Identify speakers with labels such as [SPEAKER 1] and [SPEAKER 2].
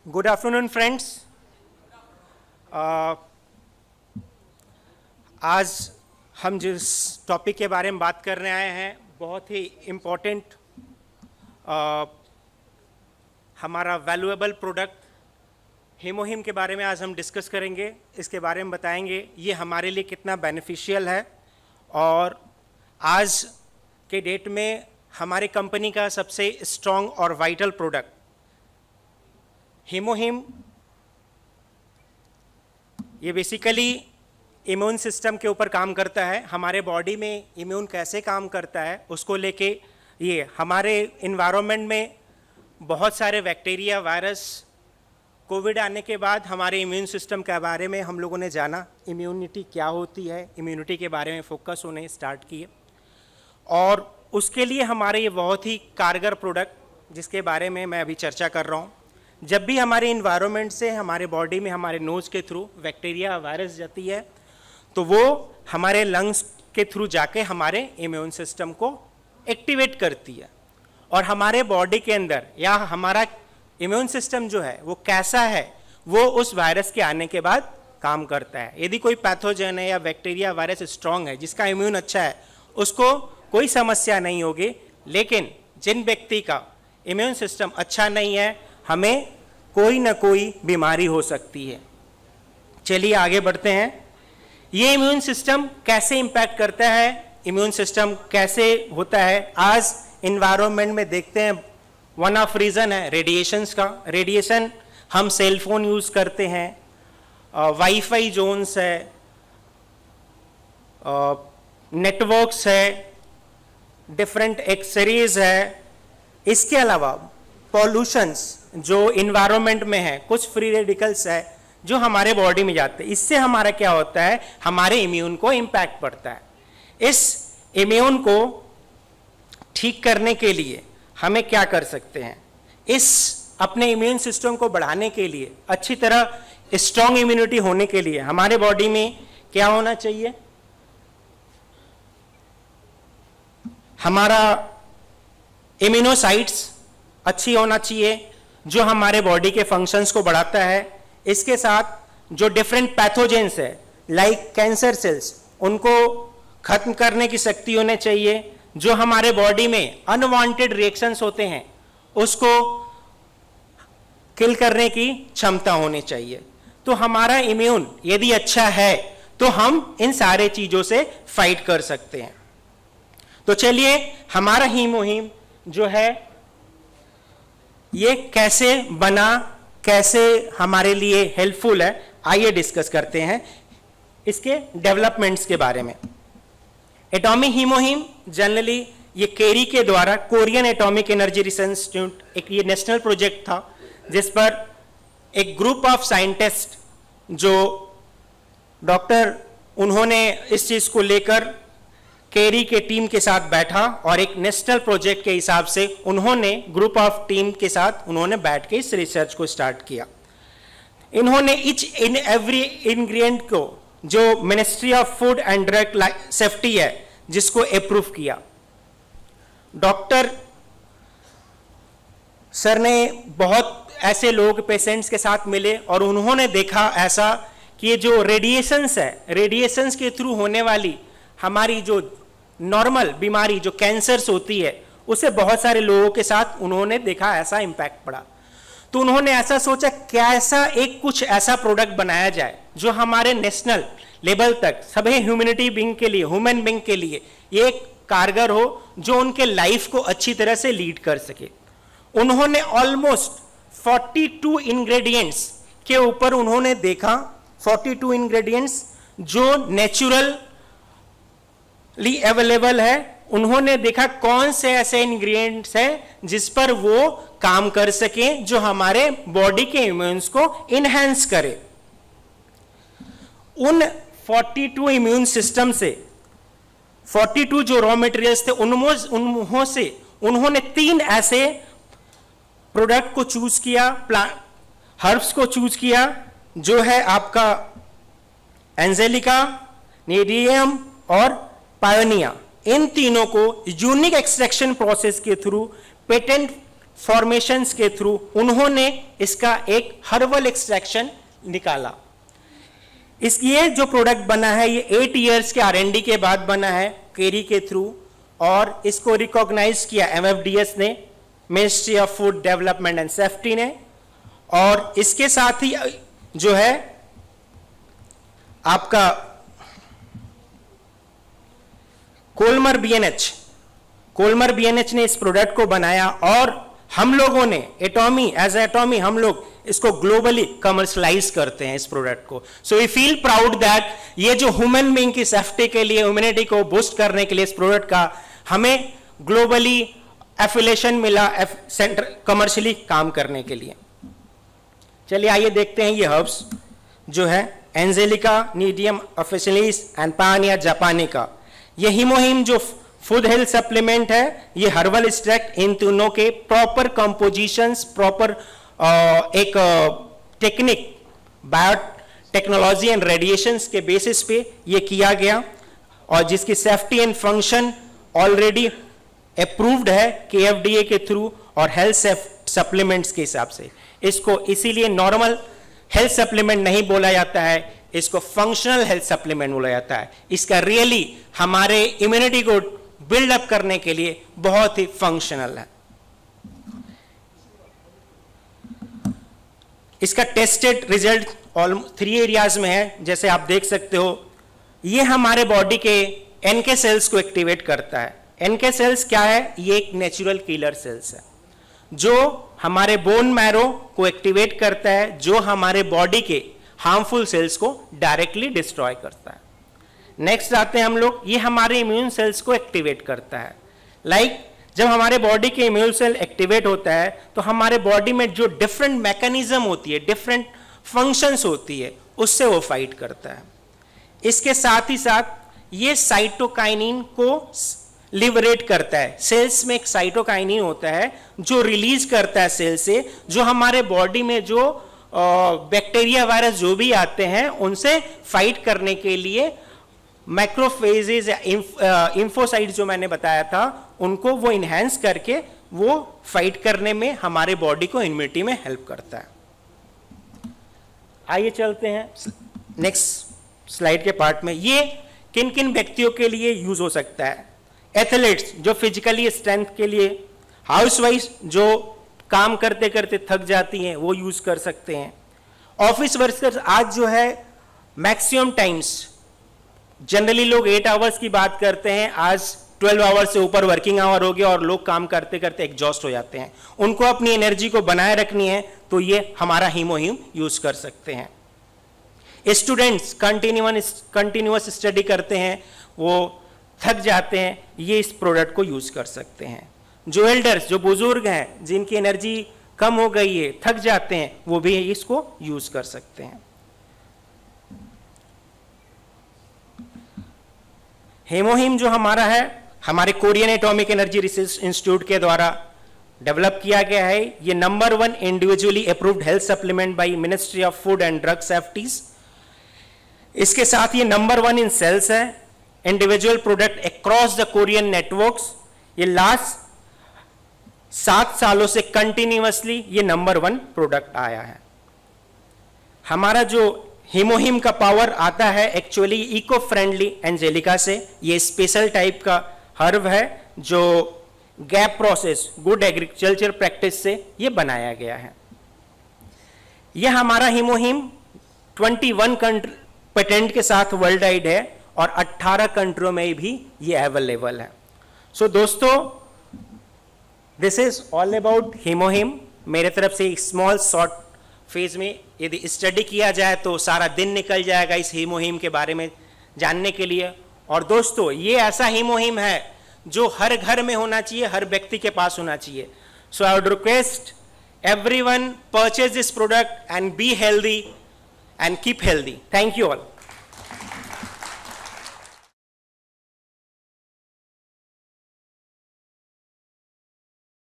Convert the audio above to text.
[SPEAKER 1] Good afternoon friends. आज हम जिस टॉपिक के बारे में बात करने आए हैं बहुत ही इम्पोर्टेंट, हमारा वैल्यूएबल प्रोडक्ट हीमोहिम के बारे में आज हम डिस्कस करेंगे। इसके बारे में बताएंगे ये हमारे लिए कितना बेनिफिशियल है और आज के डेट में हमारे कंपनी का सबसे स्ट्रॉन्ग और वाइटल प्रोडक्ट हीमोहिम, ये बेसिकली इम्यून सिस्टम के ऊपर काम करता है। हमारे बॉडी में इम्यून कैसे काम करता है उसको लेके ये हमारे इन्वायरमेंट में बहुत सारे बैक्टीरिया, वायरस, कोविड आने के बाद हमारे इम्यून सिस्टम के बारे में हम लोगों ने जाना, इम्यूनिटी क्या होती है, इम्यूनिटी के बारे में फोकस होने स्टार्ट किए और उसके लिए हमारे ये बहुत ही कारगर प्रोडक्ट जिसके बारे में मैं अभी चर्चा कर रहा हूँ। जब भी हमारे इन्वायरमेंट से हमारे बॉडी में हमारे नोज़ के थ्रू बैक्टीरिया, वायरस जाती है तो वो हमारे लंग्स के थ्रू जाके हमारे इम्यून सिस्टम को एक्टिवेट करती है और हमारे बॉडी के अंदर या हमारा इम्यून सिस्टम जो है वो कैसा है वो उस वायरस के आने के बाद काम करता है। यदि कोई पैथोजन है या बैक्टीरिया, वायरस स्ट्रांग है, जिसका इम्यून अच्छा है, उसको कोई समस्या नहीं होगी। लेकिन जिन व्यक्ति का इम्यून सिस्टम अच्छा नहीं है, हमें कोई ना कोई बीमारी हो सकती है। चलिए आगे बढ़ते हैं। ये इम्यून सिस्टम कैसे इम्पैक्ट करता है, इम्यून सिस्टम कैसे होता है, आज इन्वायरमेंट में देखते हैं। वन ऑफ रीज़न है रेडिएशंस का। रेडिएशन, हम सेल फोन यूज़ करते हैं, वाईफाई जोन्स है, नेटवर्क्स है, डिफरेंट एक्सरेज है, इसके अलावा पॉल्यूशंस जो इन्वायरमेंट में है, कुछ फ्री रेडिकल्स है जो हमारे बॉडी में जाते हैं। इससे हमारा क्या होता है, हमारे इम्यून को इम्पैक्ट पड़ता है। इस इम्यून को ठीक करने के लिए हमें क्या कर सकते हैं, इस अपने इम्यून सिस्टम को बढ़ाने के लिए, अच्छी तरह स्ट्रॉन्ग इम्यूनिटी होने के लिए हमारे बॉडी में क्या होना चाहिए, हमारा इम्यूनोसाइट्स अच्छी होना चाहिए जो हमारे बॉडी के फंक्शंस को बढ़ाता है। इसके साथ जो डिफरेंट पैथोजेंस है लाइक कैंसर सेल्स, उनको खत्म करने की शक्ति होनी चाहिए। जो हमारे बॉडी में अनवांटेड रिएक्शंस होते हैं उसको किल करने की क्षमता होनी चाहिए। तो हमारा इम्यून यदि अच्छा है तो हम इन सारे चीजों से फाइट कर सकते हैं। तो चलिए हमारा हीमोहिम जो है ये कैसे बना, कैसे हमारे लिए हेल्पफुल है, आइए डिस्कस करते हैं इसके डेवलपमेंट्स के बारे में। एटॉमिक हीमोहिम जनरली ये केरी के द्वारा, Korean atomic energy research institute, एक ये नेशनल प्रोजेक्ट था जिस पर एक ग्रुप ऑफ साइंटिस्ट जो डॉक्टर, उन्होंने इस चीज को लेकर केरी के टीम के साथ बैठा और एक नेशनल प्रोजेक्ट के हिसाब से उन्होंने ग्रुप ऑफ टीम के साथ उन्होंने बैठ के इस रिसर्च को स्टार्ट किया। इन्होंने ईच इन एवरी इंग्रेडिएंट को जो ministry of food and drug safety है जिसको अप्रूव किया। डॉक्टर सर ने बहुत ऐसे लोग, पेशेंट्स के साथ मिले और उन्होंने देखा ऐसा कि ये जो रेडिएशंस है, रेडिएशंस के थ्रू होने वाली हमारी जो नॉर्मल बीमारी जो कैंसर्स होती है उसे बहुत सारे लोगों के साथ उन्होंने देखा ऐसा इंपैक्ट पड़ा। तो उन्होंने ऐसा सोचा क्या ऐसा एक कुछ ऐसा प्रोडक्ट बनाया जाए जो हमारे नेशनल लेवल तक सभी ह्यूमैनिटी बीइंग के लिए, ह्यूमन बीइंग के लिए ये कारगर हो, जो उनके लाइफ को अच्छी तरह से लीड कर सके। उन्होंने ऑलमोस्ट 42 इंग्रेडिएंट्स के ऊपर उन्होंने देखा, 42 इंग्रेडिएंट्स जो नेचुरल अवेलेबल है। उन्होंने देखा कौन से ऐसे इंग्रेडिएंट्स हैं जिस पर वो काम कर सके, जो हमारे बॉडी के इम्यून्स को इनहेंस करे। उन 42 इम्यून सिस्टम से 42 जो रॉ मटेरियल्स थे उनमें से उन्होंने 3 ऐसे प्रोडक्ट को चूज किया, हर्ब्स को चूज किया, जो है आपका एंजेलिका, नेडियम और पायोनिया। इन तीनों को यूनिक एक्सट्रैक्शन प्रोसेस के थ्रू पेटेंट फॉर्मेशंस के थ्रू उन्होंने इसका एक हर्बल एक्सट्रैक्शन निकाला। ये जो प्रोडक्ट बना है ये 8 इयर्स के R&D के बाद बना है केरी के थ्रू, और इसको रिकॉग्नाइज किया MFDS ने, ministry of food development and safety ने, और इसके साथ ही जो है आपका कोलमर BNH ने इस प्रोडक्ट को बनाया, और हम लोगों ने एटॉमी हम लोग इसको ग्लोबली कमर्शलाइज करते हैं इस प्रोडक्ट को। So we feel proud that ये जो ह्यूमन बीइंग की सेफ्टी के लिए, ह्यूमैनिटी को बूस्ट करने के लिए इस प्रोडक्ट का हमें ग्लोबली एफिलिएशन मिला सेंटर कमर्शियली काम करने के लिए। चलिए आइए देखते हैं ये हर्ब्स जो है एंजेलिका नीडियम ऑफिशियलिस एंड पानिया जापानिका। ये हीमोहीम जो फूड हेल्थ सप्लीमेंट है, ये हर्बल एक्सट्रैक्ट इन तीनों के प्रॉपर कंपोजिशंस, प्रॉपर एक टेक्निक बायोटेक्नोलॉजी एंड रेडिएशंस के बेसिस पे ये किया गया, और जिसकी safety and function already approved है KFDA के थ्रू और हेल्थ सप्लीमेंट्स के हिसाब से। इसको इसीलिए नॉर्मल हेल्थ सप्लीमेंट नहीं बोला जाता है, इसको फंक्शनल हेल्थ सप्लीमेंट बोला जाता है। इसका रियली हमारे इम्यूनिटी को बिल्डअप करने के लिए बहुत ही फंक्शनल है। इसका टेस्टेड रिजल्ट ऑलमोस्ट 3 एरियाज में है, जैसे आप देख सकते हो। ये हमारे बॉडी के NK सेल्स को एक्टिवेट करता है। NK सेल्स क्या है? ये एक नेचुरल किलर सेल्स है जो हमारे बोन मैरो को एक्टिवेट करता है, जो हमारे बॉडी के हार्मफुल सेल्स को डायरेक्टली डिस्ट्रॉय करता है। नेक्स्ट आते हैं हम लोग, ये हमारे इम्यून सेल्स को एक्टिवेट करता है। जब हमारे बॉडी के इम्यून सेल एक्टिवेट होता है तो हमारे बॉडी में जो डिफरेंट मैकेनिज्म होती है, डिफरेंट फंक्शंस होती है, उससे वो फाइट करता है। इसके साथ ही साथ ये साइटोकाइनिन को लिबरेट करता है। सेल्स में एक साइटोकाइनिन होता है जो रिलीज करता है सेल से, जो हमारे बॉडी में जो बैक्टीरिया वायरस जो भी आते हैं उनसे फाइट करने के लिए मैक्रोफेजेस या इंफोसाइट जो मैंने बताया था उनको वो इनहेंस करके वो फाइट करने में हमारे बॉडी को इम्यूनिटी में हेल्प करता है। आइए चलते हैं नेक्स्ट स्लाइड के पार्ट में। ये किन किन व्यक्तियों के लिए यूज हो सकता है? एथलीट्स जो फिजिकली स्ट्रेंथ के लिए, हाउसवाइफ जो काम करते करते थक जाती हैं वो यूज कर सकते हैं, ऑफिस वर्कर्स आज जो है मैक्सिमम टाइम्स जनरली लोग 8 आवर्स की बात करते हैं, आज 12 आवर्स से ऊपर वर्किंग आवर हो गया और लोग काम करते करते एग्जॉस्ट हो जाते हैं। उनको अपनी एनर्जी को बनाए रखनी है तो ये हमारा हीमोहीम यूज कर सकते हैं। स्टूडेंट्स कंटिन्यूअस स्टडी करते हैं, वो थक जाते हैं, ये इस प्रोडक्ट को यूज कर सकते हैं। जो एल्डर्स जो बुजुर्ग हैं जिनकी एनर्जी कम हो गई है, थक जाते हैं, वो भी इसको यूज कर सकते हैं। हेमोहीम जो हमारा है हमारे Korean atomic energy research institute के द्वारा डेवलप किया गया है। ये number 1 individually approved health supplement by ministry of food and drug safeties. इसके साथ ये नंबर 1 इन सेल्स है, individual product across the Korean networks. ये लास्ट 7 सालों से कंटिन्यूअसली ये नंबर 1 प्रोडक्ट आया है। हमारा जो हीमोहीम का पावर आता है एक्चुअली इको फ्रेंडली एंजेलिका से। ये स्पेशल टाइप का हर्ब है जो gap process good agriculture practice से ये बनाया गया है। यह हमारा हीमोहीम 21 पेटेंट के साथ वर्ल्ड वाइड है और 18 कंट्रियों में भी ये अवेलेबल है। सो दोस्तों, दिस इज ऑल अबाउट हीमोहीम। मेरे तरफ से स्मॉल शॉर्ट फेज में यदि स्टडी किया जाए तो सारा दिन निकल जाएगा इस हीमोहीम के बारे में जानने के लिए। और दोस्तों, ये ऐसा हीमोहीम है जो हर घर में होना चाहिए, हर व्यक्ति के पास होना चाहिए। So I would request everyone purchase this product and be healthy and keep healthy. Thank you all.